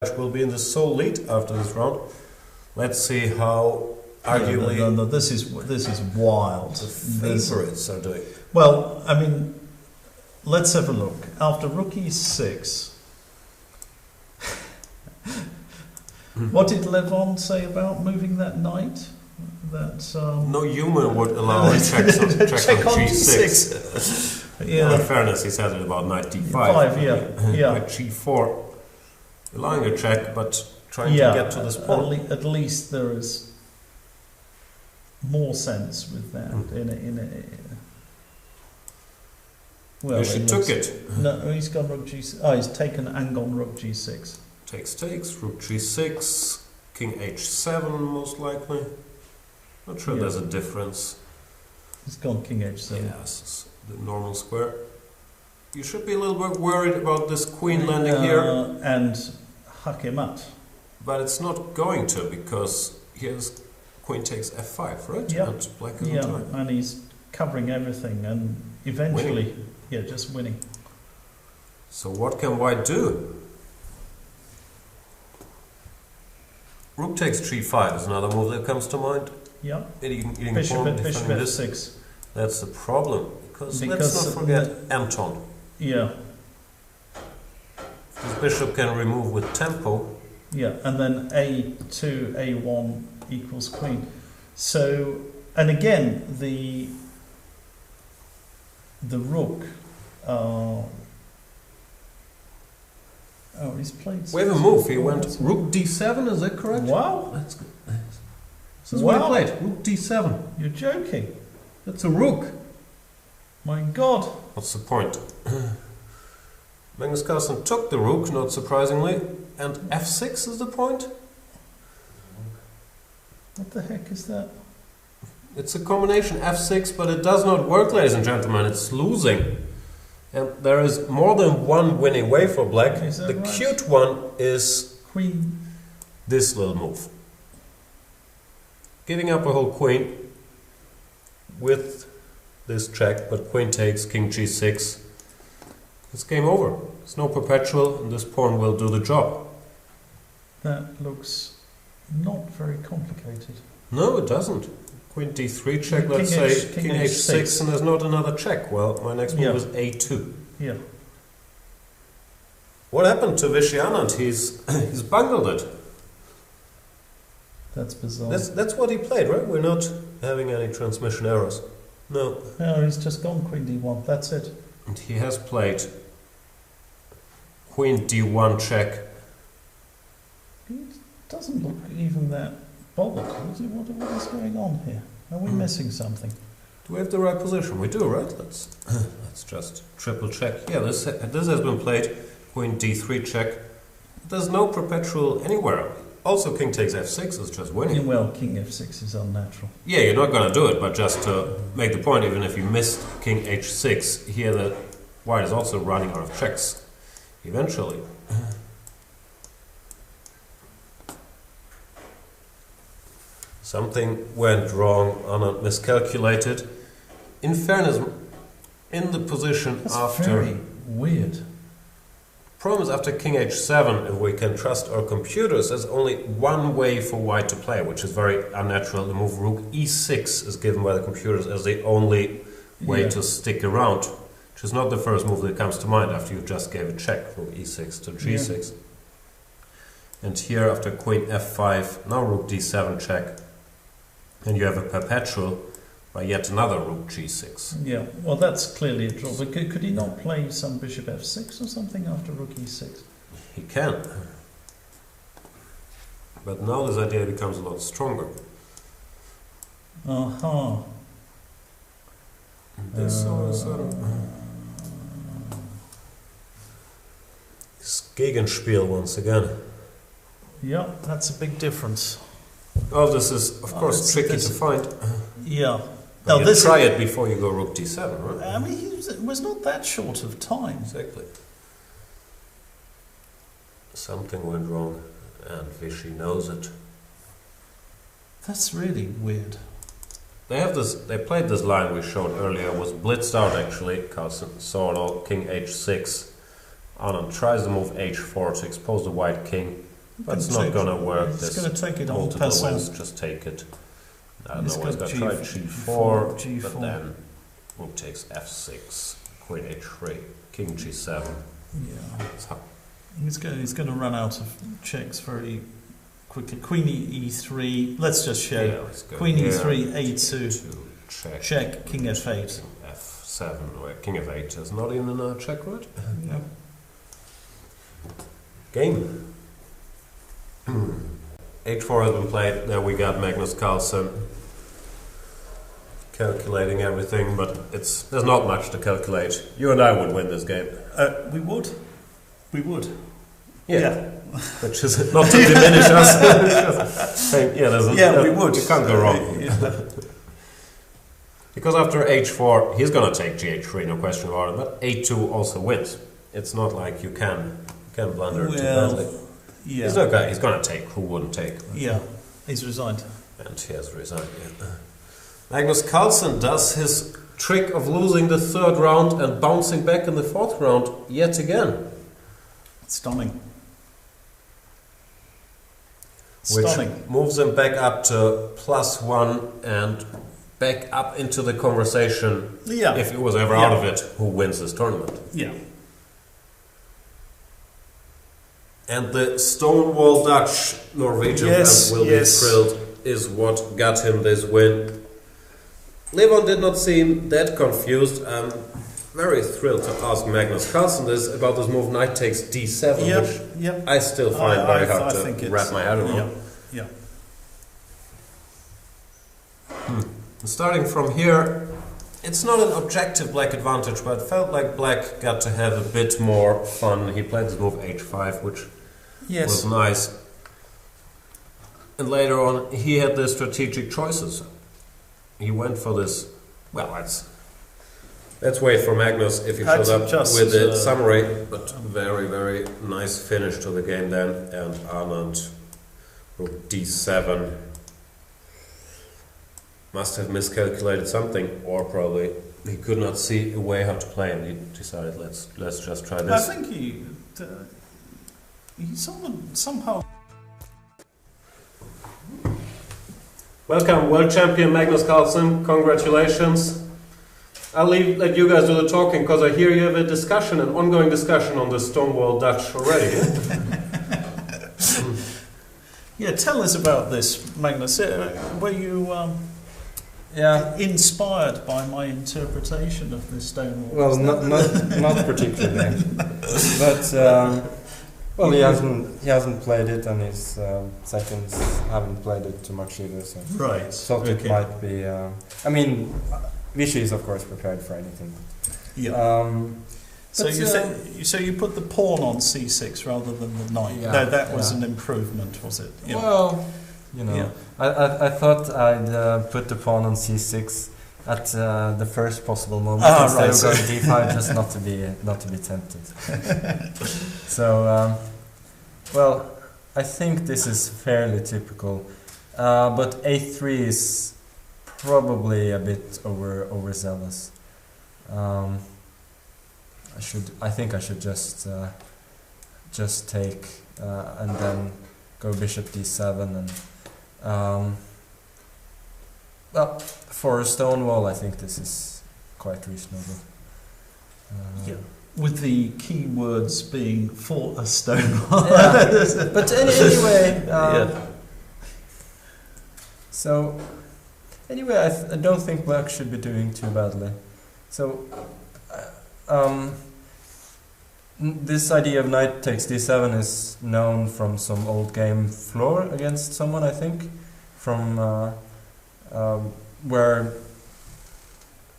will be in the sole lead after this round. Let's see how arguably no, this is wild. the favourites are doing. Well, I mean, let's have a look. After rook e6, what did Levon say about moving that knight? That no human would allow a check on g6. Yeah. Well, in fairness, he said it about knight d5. Yeah. Knight g4, allowing a check, but trying to get to this point. At least there is more sense with that. Well, she took it. No, he's gone rook g6. Oh, he's taken and gone rook g6. Takes, rook g6, king h7 most likely. Not sure there's a difference. He's gone king h7. Yes, the normal square. You should be a little bit worried about this queen landing here. And huck him up. But it's not going to, because here's queen takes f5, right? Yep. And black is on time. And he's covering everything and eventually, just winning. So what can white do? Rook takes g5 is another move that comes to mind. Yeah. Eating Bishop pawn, f6. That's the problem. Because let's not forget Anton. Yeah. This bishop can remove with tempo. Yeah, and then a2, a1 equals queen. So, and again, the rook. He's played. We have a move. He went rook d7. Is that correct? Wow, that's good. This is what he played. Rook d7. You're joking. That's a rook. My God. What's the point? Magnus Carlsen took the rook, not surprisingly, and f6 is the point. What the heck is that? It's a combination f6, but it does not work, ladies and gentlemen. It's losing. And there is more than one winning way for black. The right? cute one is queen. This little move. Giving up a whole queen with this check, but queen takes, king g6. It's game over. It's no perpetual, and this pawn will do the job. That looks not very complicated. No, it doesn't. Queen d3 check, let's say king h6, and there's not another check. Well, my next move is a2. Yeah. What happened to Viswanathan Anand? He's bungled it. That's bizarre. That's what he played, right? We're not having any transmission errors. No. No, he's just gone queen d1. That's it. And he has played queen d1 check. It doesn't look even that bothered. What is going on here? Are we missing something? Do we have the right position? We do, right? Let's just triple check. Yeah, this has been played. Queen d3 check. There's no perpetual anywhere. Also, king takes f6 is just winning. Well, king f6 is unnatural. Yeah, you're not going to do it, but just to make the point, even if you missed king h6, here the white is also running out of checks. Eventually. Something went wrong, Anand miscalculated. In fairness, in the position after... very weird. Problem is, after king h7, if we can trust our computers, there's only one way for white to play, which is very unnatural. The move rook e6 is given by the computers as the only way to stick around, which is not the first move that comes to mind after you just gave a check, rook e6 to g6. And here, after queen f5, now rook d7 check, and you have a perpetual by yet another rook g6. Yeah, well, that's clearly a draw. But could he not play some bishop f6 or something after rook e6? He can. But now this idea becomes a lot stronger. Aha. This sort of it's Gegenspiel once again. Yeah, that's a big difference. Oh, this is, of course, tricky to find. Yeah. Now, you try it before you go rook d7, right? I mean, he was not that short of time. Exactly. Something went wrong, and Vishy knows it. That's really weird. They have this. They played this line we showed earlier. Was blitzed out actually. Carlsen saw it all. King h6. Anand tries to move h4 to expose the white king. That's not gonna work. It's going to take it on multiple passant. wins, just take it. I don't He's know why he's got gonna try G4, G4, but then rook takes F6, Queen H3, King G7. Yeah. So, He's going to run out of checks very quickly. Queen E3. Let's just show. yeah, let's go Queen here. E3, A2. Check. Check. King F8. F7, where King F8 is not even a check, right? No. Game. H4 has been played. There we got Magnus Carlsen calculating everything, but there's not much to calculate. You and I would win this game. We would. We would. Yeah. Which is not to diminish us. We would. You can't go wrong. Because after H4, he's going to take G3, no question about it, but A2 also wins. It's not like you can blunder too badly. Yeah. He's not guy. He's going to take. Who wouldn't take? Yeah. He's resigned. And he has resigned. Yeah. Magnus Carlsen does his trick of losing the third round and bouncing back in the fourth round yet again. Stunning. Which Stunning. moves him back up to +1 and back up into the conversation. Yeah. If he was ever out of it, who wins this tournament? Yeah. And the Stonewall Dutch Norwegian fans will be thrilled, is what got him this win. Levon did not seem that confused. I'm very thrilled to ask Magnus Carlsen about this move, knight takes d7, which I still find very hard to wrap my head around. Yeah. Starting from here, it's not an objective black advantage, but it felt like black got to have a bit more fun. He played this move h5, which was nice. And later on, he had the strategic choices. He went for this. Well, let's wait for Magnus if he shows up with the summary. But very, very nice finish to the game then. And Anand, rook d7. Must have miscalculated something, or probably he could not see a way how to play, and he decided let's just try this. I think he somehow. Welcome, world champion Magnus Carlsen. Congratulations. I'll let you guys do the talking, because I hear you have an ongoing discussion on the Stonewall Dutch already. Yeah, tell us about this, Magnus. Were you inspired by my interpretation of the Stonewall? Well, not particularly, but well, he hasn't played it, and his seconds haven't played it too much either. So right, thought it might be. I mean, Vichy is of course prepared for anything. Yeah. So you put the pawn on c6 rather than the knight. Yeah, no, that was an improvement, was it? Yeah. Well, I thought I'd put the pawn on c6 at the first possible moment instead of going d5, just not to be tempted. So, well, I think this is fairly typical, but a3 is probably a bit overzealous. I think I should just take and then go bishop d7 and well, for a Stonewall I think this is quite reasonable. With the key words being for a Stonewall. But anyway, so anyway, I don't think black should be doing too badly. So. This idea of knight takes d7 is known from some old game floor against someone, I think, from where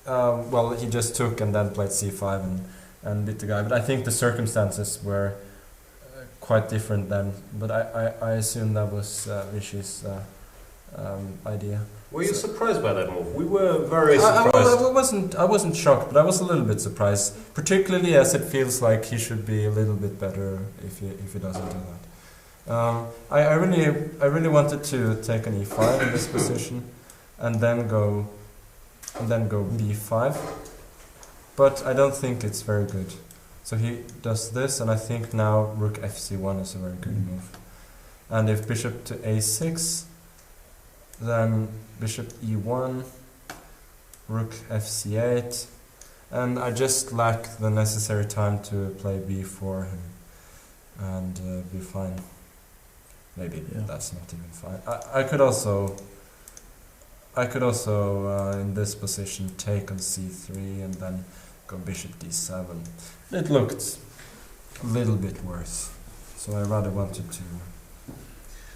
well, he just took and then played c5 and beat the guy. But I think the circumstances were quite different then. But I assume that was Vichy's idea. Were you surprised by that move? We were very surprised. I wasn't shocked, but I was a little bit surprised, particularly as it feels like he should be a little bit better if he doesn't do that. I really wanted to take an e5 in this position, and then go b5, but I don't think it's very good. So he does this, and I think now rook fc1 is a very good move. And if bishop to a6, then bishop e1, rook fc8, and I just lack the necessary time to play b4 and be fine. Maybe that's not even fine. I could also in this position take on c3 and then go bishop d7. It looked a little bit worse, so I rather wanted to.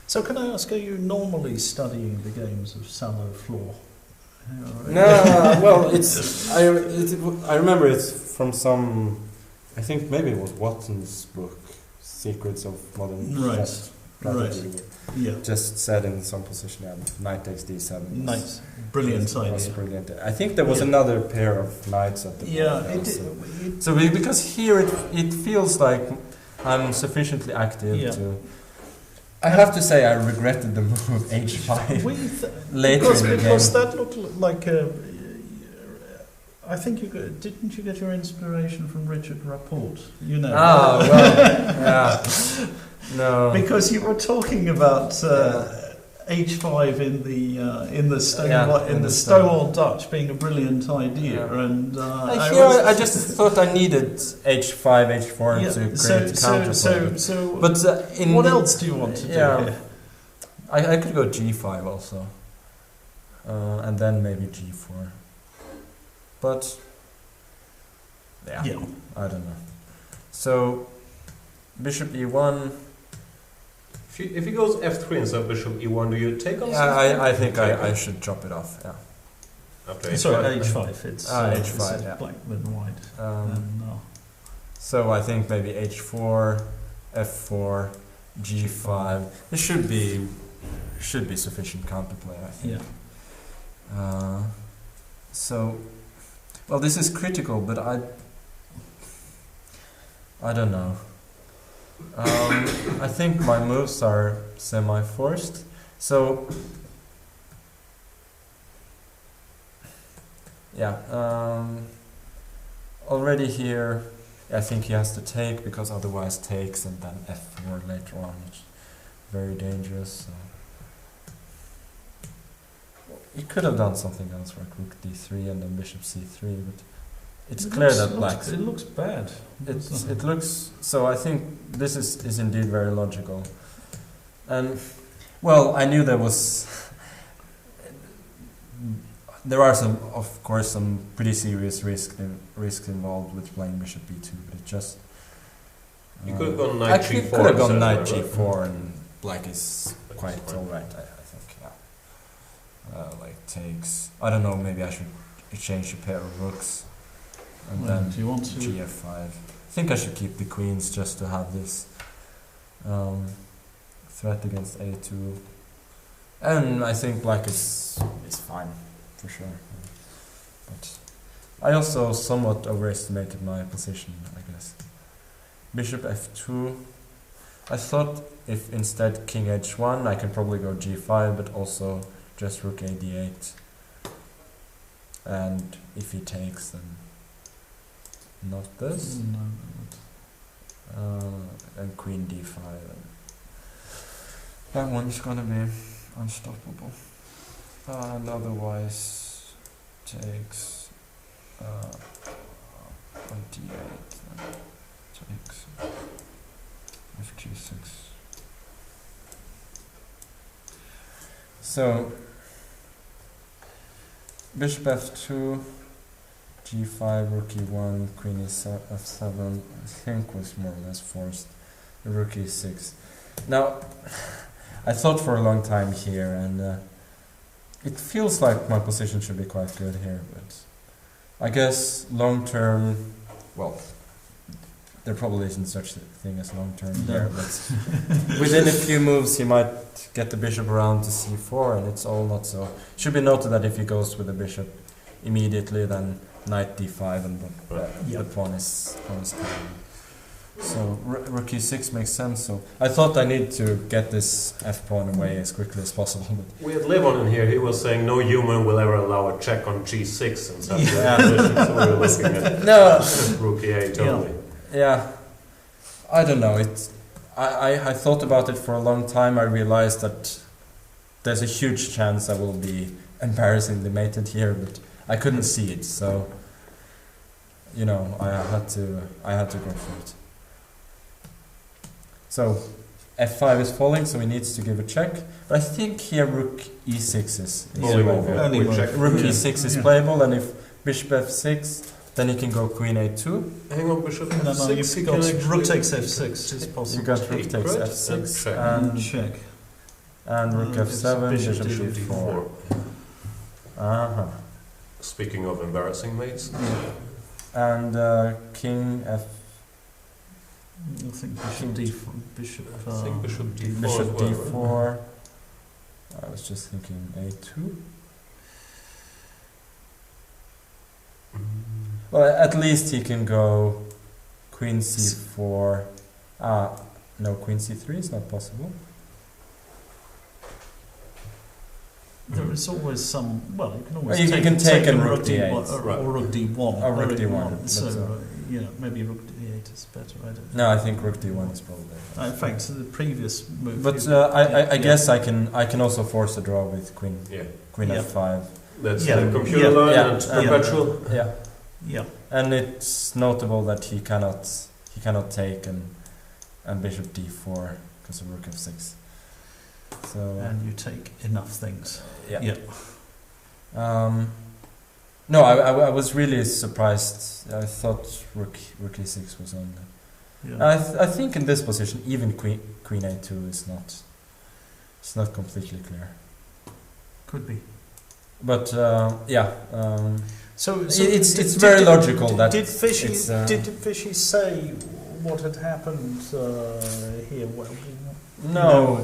So can I ask, are you normally studying the games of Salo Floor? No, well, I remember it's from some, I think maybe it was Watson's book, Secrets of Modern Chess. Right. Yeah. Just said in some position, knight takes d7. Nice. Brilliant idea. Was brilliant. I think there was another pair of knights at the board. So because here it feels like I'm sufficiently active to. I have to say I regretted the move h5 later in the game. Because that looked like I think didn't you get your inspiration from Richard Rapport? You know. Ah, well, yeah. No. Because you were talking about h5 in the Stonewall Dutch being a brilliant idea, and I just thought I needed h5, h4 to create counterplay. So, but what else do you want to do here? I could go g5 also, and then maybe g4. But I don't know. So bishop e1. If he goes f3 instead of bishop e1, do you take on? I think I should drop it off. Yeah. After sorry, h5. It's h5. It's black and white. So I think maybe h4, f4, g5. This should be sufficient counterplay, I think. Yeah. So, well, this is critical, but I don't know. I think my moves are semi-forced. So, already here, I think he has to take, because otherwise takes and then f4 later on. It's very dangerous. So. He could have done something else, like rook d3 and then bishop c3, but it's clear that black. It looks bad. It looks so. I think this is indeed very logical, and well, I knew there are of course some pretty serious risks involved with playing bishop b2, but it just you could have gone knight g4. Could have gone knight g4, and black is quite alright. I think, like takes. I don't know. Maybe I should exchange a pair of rooks. And then do you want to gf5. I think I should keep the queens just to have this threat against a2. And I think black is fine, for sure. But I also somewhat overestimated my position, I guess. Bishop f2. I thought if instead king h1, I can probably go g5, but also just rook a d8. And if he takes, then not this. And queen d5. That one's gonna be unstoppable. And otherwise takes on d8 and takes fg6. So bishop f2, g5, rook e1, queen f7, I think was more or less forced. Rook e6. Now, I thought for a long time here, and it feels like my position should be quite good here, but I guess long term, well, there probably isn't such a thing as long term here, but within a few moves he might get the bishop around to c4, and it's all not so. It should be noted that if he goes with the bishop immediately, then knight d5 and the pawn is coming. So rook e6 makes sense. So I thought I need to get this f pawn away as quickly as possible. But we had Levon in here. He was saying no human will ever allow a check on g6 and such position. So we were looking at rook e8 only. Yeah, I don't know. I thought about it for a long time. I realized that there's a huge chance I will be embarrassingly mated here, but I couldn't see it, so you know, I had to go for it. So f5 is falling, so he needs to give a check. But I think here rook e6 is playable. Rook e6 is playable, and if bishop f6, then he can go queen a2. Hang on, bishop f6. No, you've got rook takes f6 is possible. You got rook takes f6 and check. And rook f7, bishop d4. Uh-huh. Speaking of embarrassing mates. And king f. I think bishop d4. I think bishop d4. Bishop as well, d4. I was just thinking a2. Well, at least he can go queen c4. No, queen c3 is not possible. There is always some. Well, you can always you can take a rook d8 d8 or rook d1. Or rook d1. So maybe rook d8 is better. I don't know. No, I think rook d1 is probably better. In fact, the previous move. But I guess I can also force a draw with queen f5. That's the computer line and perpetual. Yeah. And it's notable that he cannot take and bishop d4 because of rook f6. So and you take enough things. Yeah. No, I was really surprised. I thought rook e6 was on. Yeah. I think in this position even queen a2 is not completely clear. Could be. But So it's very logical that did Fishy say what had happened here? No,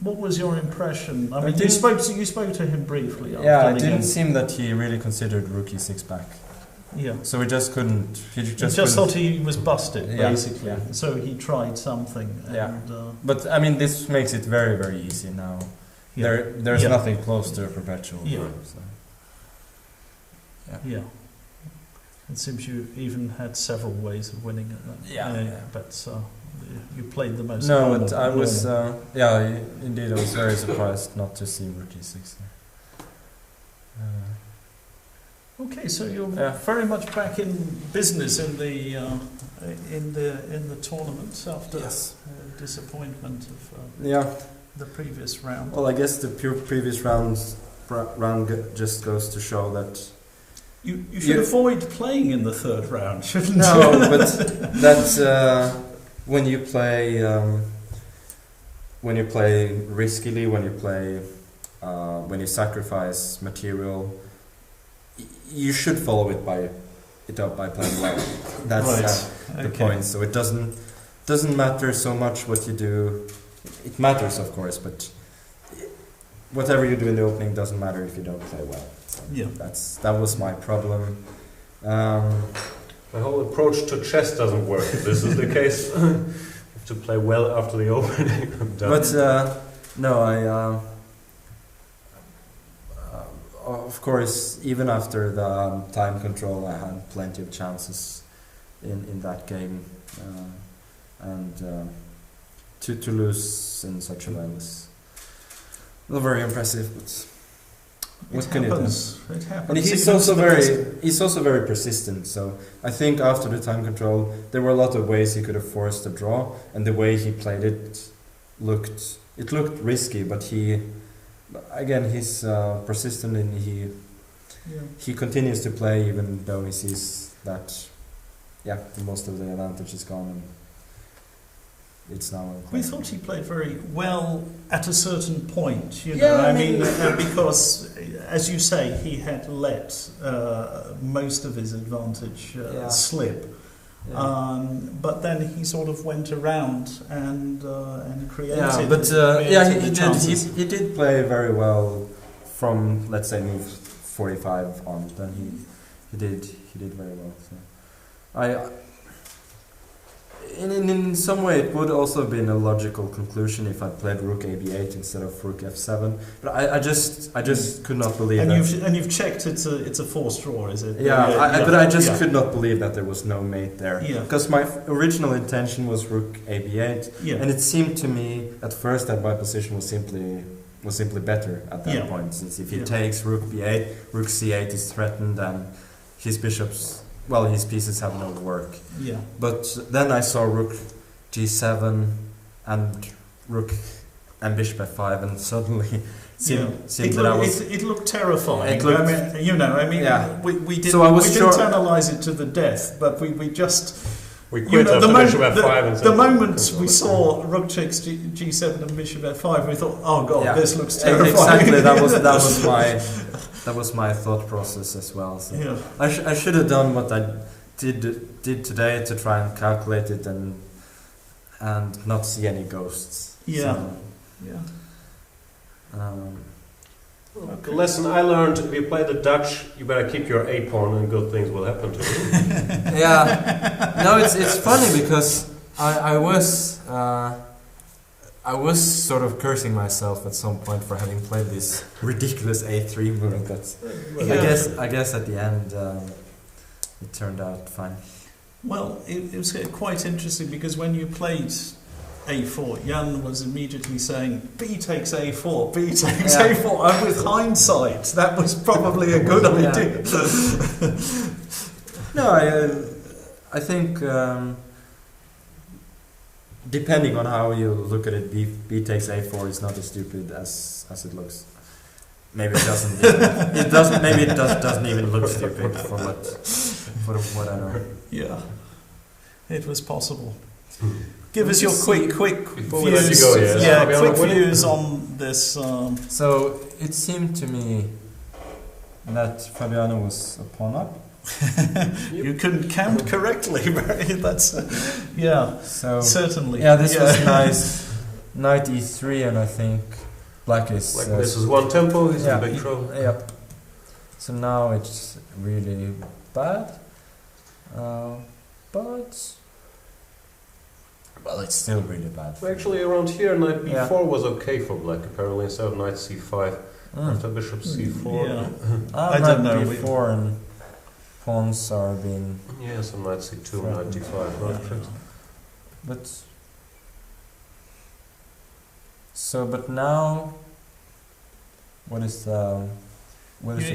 What was your impression? I mean, you spoke to him briefly. It didn't seem that he really considered rook e6 back. Yeah. So he just couldn't. He just thought he was busted, basically. Yeah. So he tried something. And, but I mean, this makes it very, very easy now. Yeah. There's nothing close to a perpetual. Yeah. So. Yeah. It seems you even had several ways of winning it. But you played the most. No, but I was. Indeed, I was very surprised not to see rook e6 there. Okay, so you're very much back in business in the tournament after disappointment of the previous round. Well, I guess the previous round just goes to show that you should avoid playing in the third round, shouldn't you? No, but that's when you play riskily, when you sacrifice material. You should follow it up by playing well. That's the point. So it doesn't matter so much what you do. It matters, of course, but whatever you do in the opening doesn't matter if you don't play well. So that was my problem. My whole approach to chess doesn't work. This is the case. You have to play well after the opening. But of course, even after the time control, I had plenty of chances in that game, and to lose in such a way was not very impressive. But what can you do? It happens. And he's also very persistent. So I think after the time control, there were a lot of ways he could have forced a draw, and the way he played it looked risky, but he's persistent, and he continues to play even though he sees that most of the advantage is gone, and it's now. We thought he played very well at a certain point, I mean, because as you say, he had let most of his advantage slip. But then he sort of went around and created. He did play very well from, let's say, move 45 on. Then he did very well. So in some way, it would also have been a logical conclusion if I played Rook AB8 instead of Rook F7. But I just could not believe that. And you've checked it's a forced draw, is it? Yeah, but I just could not believe that there was no mate there. Yeah. Because my original intention was Rook AB8, Yeah. and it seemed to me at first that my position was simply better at that point. Since if he takes Rook B8, Rook C8 is threatened, and his his pieces have no work. Yeah. But then I saw Rook G7 and Rook and Bishop F5, and suddenly seemed that I was. It looked terrifying. It looked, we didn't so I was sure, analyse it to the death, but we just. We quit after Bishop F5 and the moment we saw Rook takes G7 and Bishop F5, we thought, "Oh God, this looks terrifying." Exactly, that was my thought process as well. So I should have done what I did today to try and calculate it and not see any ghosts. Yeah. So, The lesson I learned: if you play the Dutch, you better keep your A pawn, and good things will happen to you. No, it's funny because I was sort of cursing myself at some point for having played this ridiculous A3 move. But I guess at the end it turned out fine. Well, it was quite interesting because when you played A4, Jan was immediately saying, B takes A4, B takes A4. And with hindsight, that was probably a good idea. No, I think depending on how you look at it, B takes A4 is not as stupid as it looks. Maybe it doesn't. Maybe it doesn't even look stupid for what I know. Yeah, it was possible. Give us your quick Before we views. let you go, quick views on this. So it seemed to me that Fabiano was a pawn up. You couldn't count correctly. That's So certainly. Yeah, this was nice. Knight E3, and I think Black is. This is one tempo. He's in big trouble. Yep. So now it's really bad, but. Well, it's still really bad. Well, actually, around here, knight b4 was okay for black, apparently, instead of knight c5 after bishop c4. Yeah. I don't know. Before and pawns are being. Yeah, so knight c2, knight d5. But now, what is the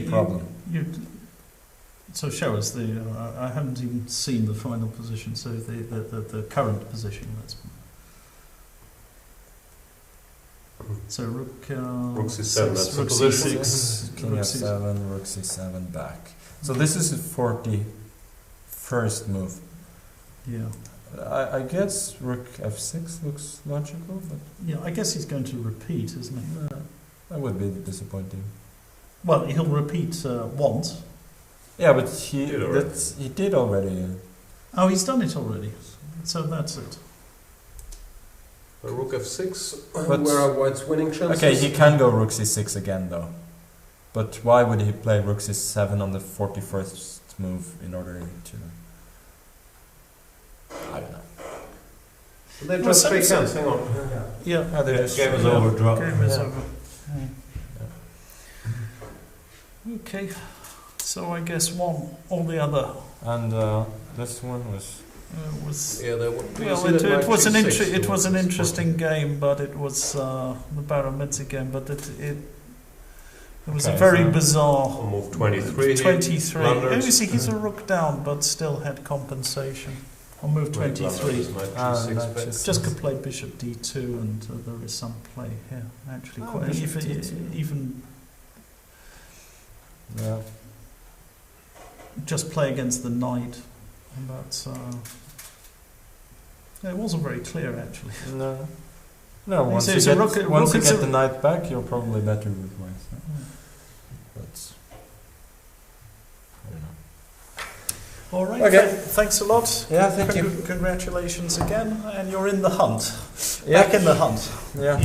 problem? So show us I haven't even seen the final position. So the current position. So rook c7. That's the rook position. c6, King f7, rook c7 back. So this is his 41st move. Yeah. I guess rook f6 looks logical, but yeah, I guess he's going to repeat, isn't he? That would be disappointing. Well, he'll repeat once. Yeah, but he did already. Oh, he's done it already. So that's it. Rook f6. But where are white's winning chances? Okay, he can go rook c6 again though. But why would he play rook c7 on the 41st move in order to? I don't know. They just shake hands. Hang on. Yeah. Game is over. Drop. Game is over. Okay. So I guess one or the other. And this one was. It was an interesting game, but it was the Barometzer game. But it was a very bizarre. Move 23. 23. Obviously, he's a rook down, but still had compensation. On move 23. Just could play bishop d2, and there is some play here. Actually, quite even. Yeah. Just play against the knight, but it wasn't very clear actually. No. Once you get the knight back, you're probably better with white. So. But I don't know. All right. Okay. Thanks a lot. Yeah, thank you. Congratulations again, and you're in the hunt. Yeah. Back in the hunt. Yeah.